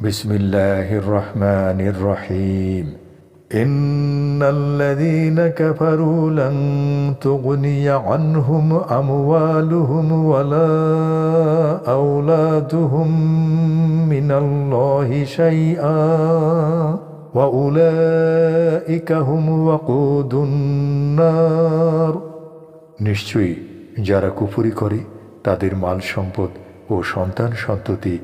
বিসমিল্লাহির রহমানির রহিম। ইন্নাল্লাযীনা কাফারু লান তুগনিয়া আনহুম আমওয়ালুহুম ওয়ালা আওলাদুহুম মিনাল্লাহি শাইআ ওয়া উলাইকা হুম ওয়াকুদুন নার। নিশ্চয়ই যারা কুফরি করে তাদের মাল সম্পদ ও সন্তান সন্ততি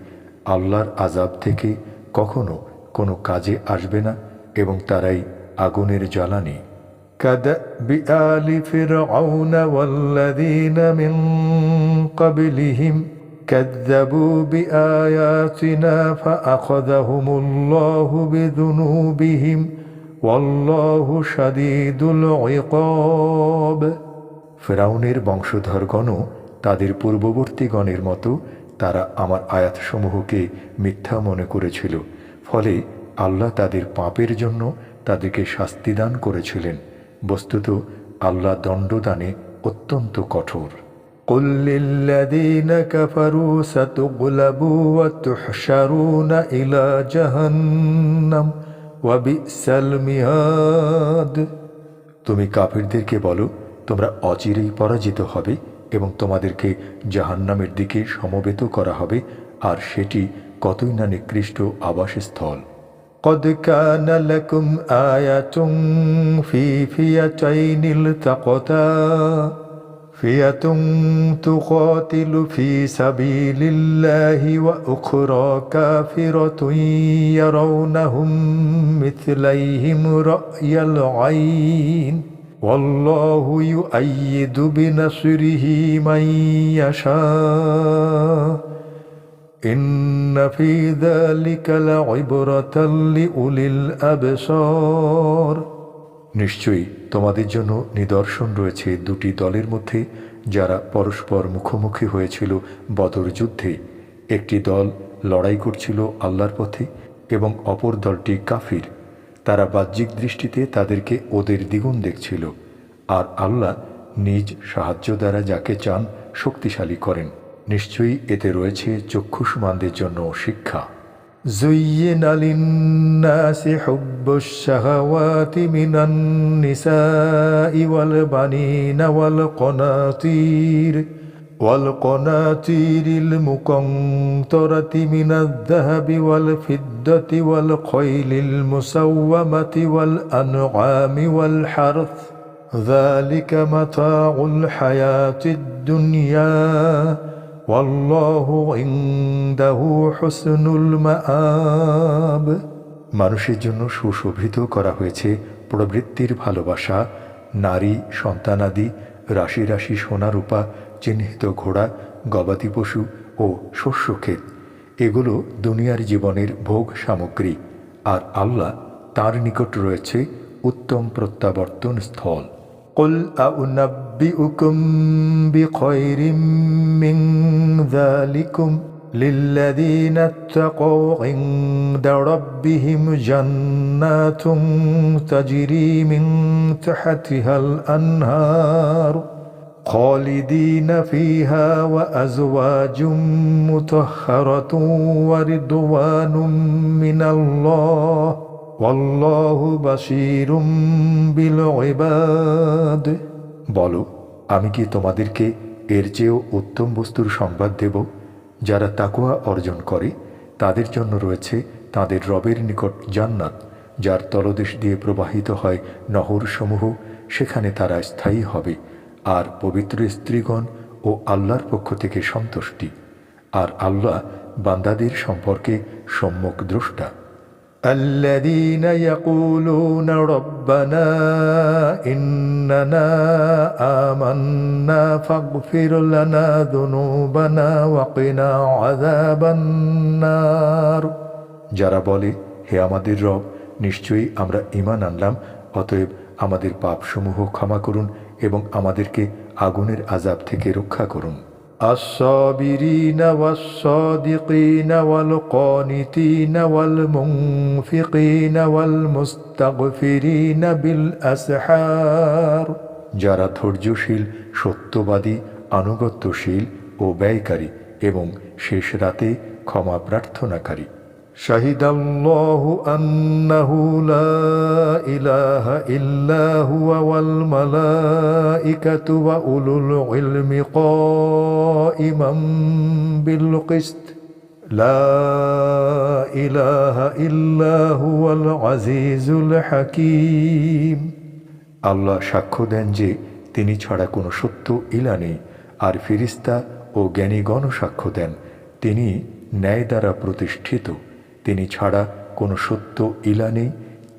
আল্লাহর আযাব থেকে কখনো কোনো কাজে আসবে না এবং তারাই আগুনের জ্বালানি। কাদাবি আলি ফিরআউন ওয়াল্লাযীনা মিন ক্বাবলিহিম কাযযাবু বিআয়াতিনা ফাআখাযাহুমুল্লাহু বিযুনুবিহিম ওয়াল্লাহু শাদীদুল ইকাব। ফেরাউনের বংশধরগণও তাদের পূর্ববর্তীগণের মতো তারা আমার আয়াতসমূহকে মিথ্যা মনে করেছিল, ফলে আল্লাহ তাদের পাপের জন্য তাদেরকে শাস্তি দান করেছিলেন। বস্তুত আল্লাহ দণ্ডদানে অত্যন্ত কঠোর। قل للذين كفروا ستغلبوا وتحشرون إلى جهنم وبئس المهاد। তুমি কাফিরদেরকে বলো, তোমরা অচিরেই পরাজিত হবে এবং তোমাদেরকে জাহান্নামের দিকে সমবেত করা হবে, আর সেটি কতই না নিকৃষ্ট আবাসস্থল। قد كان لكم آية في فئتين التقتا فئة تقاتل في سبيل الله وأخرى كافرة يرونهم مثليهم رأي العين والله يؤيد بنصره من يشاء إن في ذلك لعبرة لأولي الأبصار। নিশ্চয়ই তোমাদের জন্য নিদর্শন রয়েছে দুটি দলের মধ্যে যারা পরস্পর মুখোমুখি হয়েছিল বদর যুদ্ধে। একটি দল লড়াই করছিল আল্লাহর পথে এবং অপর দলটি কাফির। তারা বাহ্যিক দৃষ্টিতে তাদেরকে ওদের দ্বিগুণ দেখছিল, আর আল্লাহ নিজ সাহায্য দ্বারা যাকে চান শক্তিশালী করেন। নিশ্চয়ই এতে রয়েছে চক্ষুষ্মানদের জন্য শিক্ষা। زين للناس حب الشهوات من النساء والبنين والقناطير المقنطرة من الذهب والفضة والخيل المسومة والأنعام والحرث ذلك متاع الحياة الدنيا والله عنده حسن المآب। মানুষের জন্য সুশোভিত করা হয়েছে প্রবৃত্তির ভালোবাসা, নারী সন্তানাদি, রাশি রাশি সোনা রূপা, চিহ্নিত ঘোড়া, গবাদি পশু ও শস্যক্ষেত। এগুলো দুনিয়ার জীবনের ভোগ সামগ্রী, আর আল্লাহ তার নিকট রয়েছে উত্তম প্রত্যাবর্তন স্থল। قل أنبئكم بخير من ذلكم للذين اتقوا عند ربهم جنات تجري من تحتها الأنهار خالدين فيها وأزواج مطهرة ورضوان من الله والله بصير بالعباد। বলো, আমি কি তোমাদেরকে এর চেয়েও উত্তম বস্তুর সংবাদ দেব? যারা তাকওয়া অর্জন করে তাদের জন্য রয়েছে তাদের রবের নিকট জান্নাত, যার তলদেশ দিয়ে প্রবাহিত হয় নহরসমূহ, সেখানে তারা স্থায়ী হবে, আর পবিত্র স্ত্রীগণ ও আল্লাহর পক্ষ থেকে সন্তুষ্টি, আর আল্লাহ বান্দাদের সম্পর্কে সম্যক দ্রষ্টা। الذين يقولون ربنا إننا آمنا فاغفر لنا ذنوبنا وقنا عذاب النار। যারা বলে, হে আমাদের রব, নিশ্চয়ই আমরা ঈমান আনলাম, অতএব আমাদের পাপসমূহ ক্ষমা করুন এবং আমাদেরকে আগুনের আযাব থেকে রক্ষা করুন। الصابرين والصادقين والقانتين والمنفقين والمستغفرين بالأسحار। যারা ধৈর্যশীল, সত্যবাদী, আনুগত্যশীল ও ব্যয়কারী এবং শেষ রাতে ক্ষমা প্রার্থনাকারী। শাহিদাল্লাহু আন্নাহু লা ইলাহা ইল্লা হুয়া ওয়াল মালাইকাতু ওয়া উলুল ইলমি কাইমান বিল কিসত লা ইলাহা ইল্লা হুয়াল আজিজুল হাকীম। আল্লাহ সাক্ষ্য দেন যে তিনি ছাড়া কোনো সত্য ইলা নেই, আর ফেরেশতা ও জ্ঞানীগণ সাক্ষ্য দেন তিনি ন্যায় দ্বারা প্রতিষ্ঠিত। তিনি ছাড়া কোনো সত্য ইলা নেই,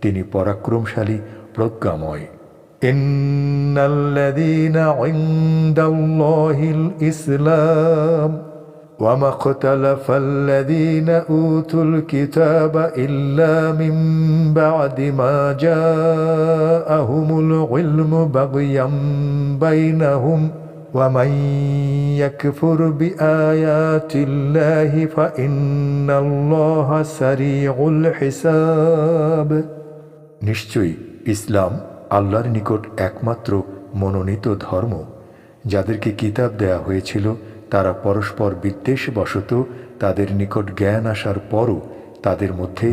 তিনি পরাক্রমশালী প্রজ্ঞাময়। ইন্নাল্লাযীনা ইনদাল্লাহিল ইসলাম ওয়া মা ইখতালাফাল্লাযীনা উতুল কিতাবা ইল্লা মিন বা'দি মা জাআহুমুল ইলমু বাগয়াম বাইনাহুম ومن يكفر بآيات الله فإن الله سريع الحساب। নিশ্চয়ই ইসলাম আল্লাহর নিকট একমাত্র মনোনীত ধর্ম। যাদেরকে কিতাব দেয়া হয়েছিল তারা পরস্পর বিদ্বেষবশত তাদের নিকট জ্ঞান আসার পরও তাদের মধ্যে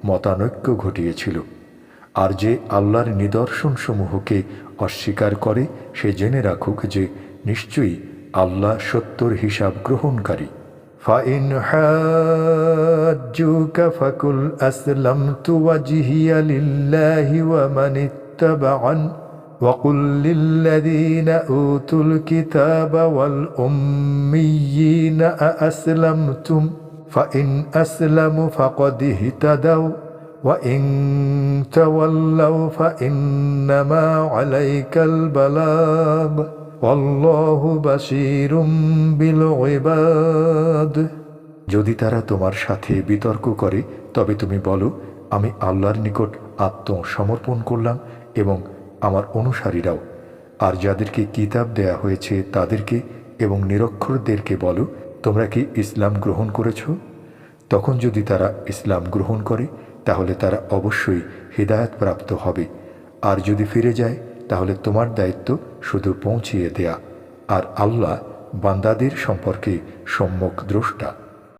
মতানৈক্য ঘটিয়েছিল। আর যে আল্লাহর নিদর্শনসমূহকে অস্বীকার করে সে জেনে রাখুক যে নিশ্চয়ই আল্লাহ সত্যর হিসাব গ্রহণকারী। ফাইন হাজ্জুকা ফাকুল আসলামতু ওয়াজহিয়া লিল্লাহি ওয়া মান ইত্তাবা'আন ওয়া কুল লিল্লাযীনা উতুল কিতাবা ওয়াল উম্মিয়্যিনা আসলামতুম ফাইন আসলামু ফাকাদ ইহতাদাও ওয়া ইন তাওয়াল্লাও ফাইন্নামা আলাইকাল বালাগ আল্লাহু বাসীরুম বিল ইবাদ। যদি তারা তোমার সাথে বিতর্ক করে তবে তুমি বলো, আমি আল্লাহর নিকট আত্মসমর্পণ করলাম এবং আমার অনুসারীরাও। আর যাদেরকে কিতাব দেয়া হয়েছে তাদেরকে এবং নিরক্ষরদেরকে বলো, তোমরা কি ইসলাম গ্রহণ করেছ? তখন যদি তারা ইসলাম গ্রহণ করে তাহলে তারা অবশ্যই হিদায়াত প্রাপ্ত হবে। আর যদি ফিরে যায় তাহলে তোমার দায়িত্ব শুধু পৌঁছিয়ে দেয়া, আর আল্লাহ বান্দাদের সম্পর্কে সম্যক দ্রষ্টা।